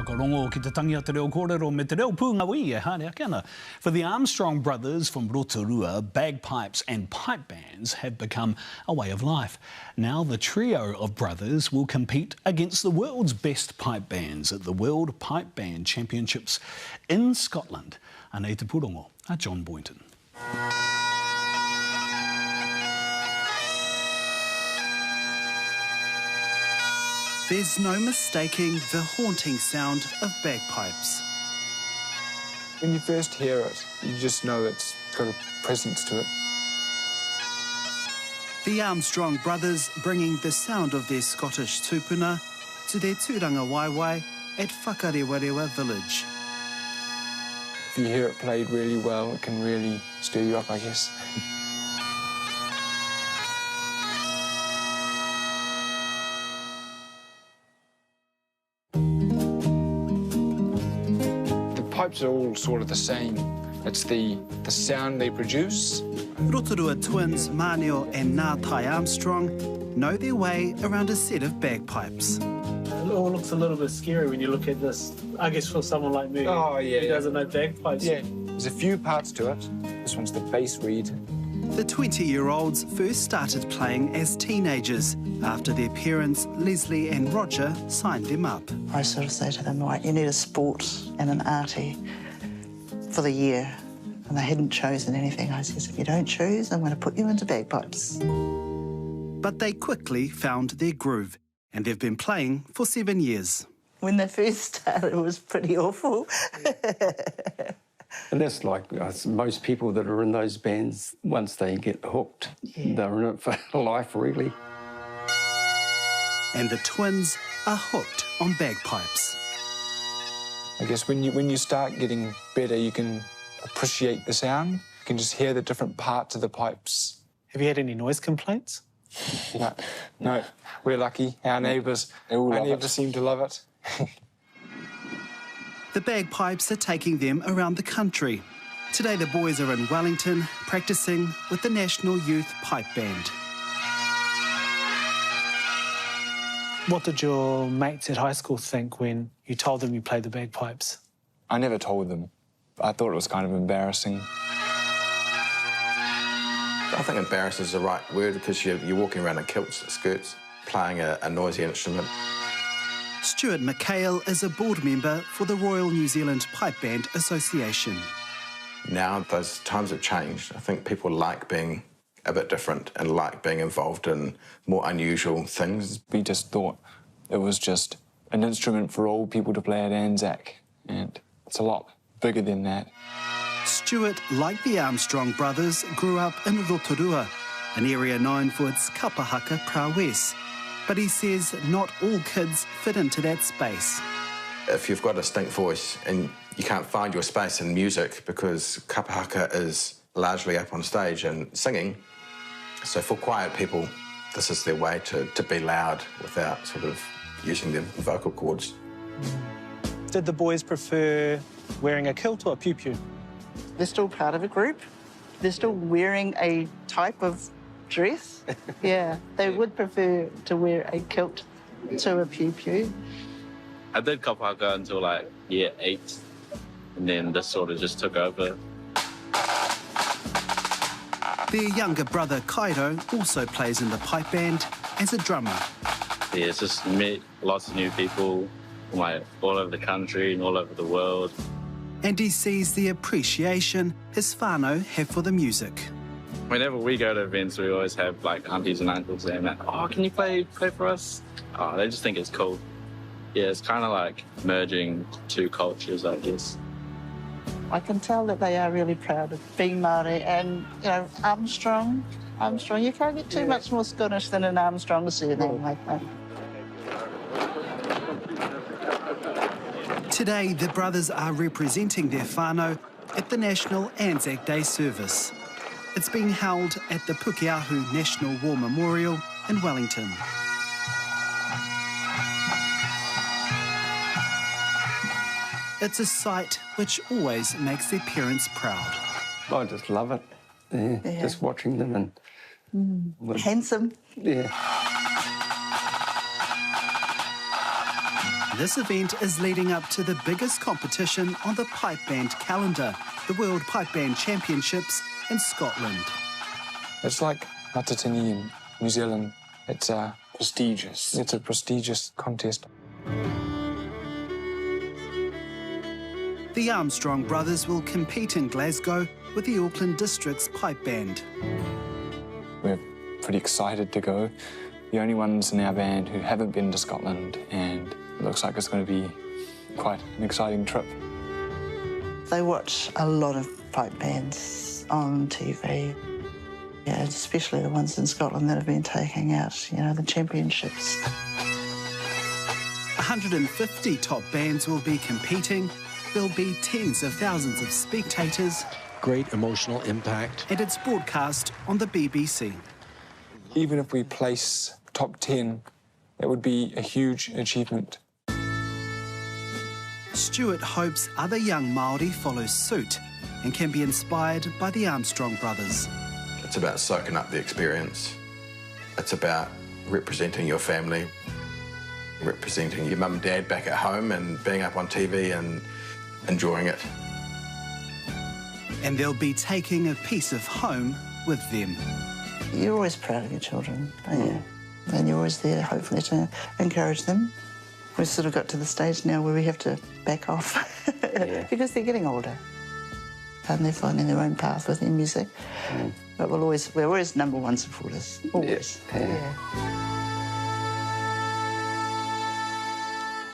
whakarongo ki te tangia te reo kōrero me te reo pūngawi e haere ake ana. For the Armstrong brothers from Rotorua, bagpipes and pipe bands have become a way of life. Now the trio of brothers will compete against the world's best pipe bands at the World Pipe Band Championships in Scotland. Anei te purongo, a John Boynton. There's no mistaking the haunting sound of bagpipes. When you first hear it, you just know it's got a presence to it. The Armstrong brothers bringing the sound of their Scottish tupuna to their tūranga waiwai at Whakarewarewa village. If you hear it played really well, it can really stir you up, I guess. Pipes are all sort of the same. It's the sound they produce. Rotorua twins Māori and Ngātai Armstrong know their way around a set of bagpipes. It all looks a little bit scary when you look at this. I guess for someone like me who doesn't know bagpipes. Yeah, there's a few parts to it. This one's the bass reed. The 20-year-olds first started playing as teenagers after their parents, Leslie and Roger, signed them up. I sort of say to them, right, you need a sport and an arty for the year. And they hadn't chosen anything. I says, if you don't choose, I'm going to put you into bagpipes. But they quickly found their groove, and they've been playing for 7 years. When they first started, it was pretty awful. And that's like most people that are in those bands, once they get hooked, they're in it for life, really. And the twins are hooked on bagpipes. I guess when you start getting better, you can appreciate the sound. You can just hear the different parts of the pipes. Have you had any noise complaints? No, we're lucky. Our neighbours, seem to love it. The bagpipes are taking them around the country. Today the boys are in Wellington practising with the National Youth Pipe Band. What did your mates at high school think when you told them you played the bagpipes? I never told them. I thought it was kind of embarrassing. I think embarrassing is the right word because you're walking around in kilts, skirts, playing a noisy instrument. Stuart McHale is a board member for the Royal New Zealand Pipe Band Association. Now those times have changed. I think people like being a bit different and like being involved in more unusual things. We just thought it was just an instrument for all people to play at Anzac, and it's a lot bigger than that. Stuart, like the Armstrong brothers, grew up in Rotorua, an area known for its kapahaka prowess. But he says not all kids fit into that space. If you've got a distinct voice and you can't find your space in music because kapahaka is largely up on stage and singing, so for quiet people, this is their way to be loud without sort of using their vocal cords. Did the boys prefer wearing a kilt or a pew-pew? They're still part of a group. They're still wearing a type of dress. Yeah, they would prefer to wear a kilt to a pew-pew. I did kapahaka until like year 8, and then this sort of just took over. Their younger brother Cairo also plays in the pipe band as a drummer. Yeah, it's just met lots of new people from like all over the country and all over the world. And he sees the appreciation his whānau have for the music. Whenever we go to events, we always have like aunties and uncles saying that, oh, can you play for us? Oh, they just think it's cool. Yeah, it's kind of like merging two cultures, I guess. I can tell that they are really proud of being Māori and, you know, Armstrong. You can't get too much more Scottish than an Armstrong surname like that. Today, the brothers are representing their whānau at the National Anzac Day service. It's being held at the Pukeahu National War Memorial in Wellington. It's a sight which always makes their parents proud. I just love it, just watching them and... Handsome. Yeah. This event is leading up to the biggest competition on the pipe band calendar, the World Pipe Band Championships in Scotland. It's like Matatini in New Zealand. It's Prestigious. It's a prestigious contest. The Armstrong brothers will compete in Glasgow with the Auckland District's pipe band. We're pretty excited to go. The only ones in our band who haven't been to Scotland, and it looks like it's going to be quite an exciting trip. They watch a lot of pipe bands on TV. Yeah, especially the ones in Scotland that have been taking out, you know, the championships. 150 top bands will be competing. There'll be tens of thousands of spectators. Great emotional impact. And it's broadcast on the BBC. Even if we place top 10, it would be a huge achievement. Stuart hopes other young Māori follow suit and can be inspired by the Armstrong brothers. It's about soaking up the experience. It's about representing your family, representing your mum and dad back at home and being up on TV and enjoying it. And they'll be taking a piece of home with them. You're always proud of your children, aren't you? And you're always there, hopefully, to encourage them. We've sort of got to the stage now where we have to back off because they're getting older and they're finding their own path with their music. But we're always #1 supporters, always. Yeah.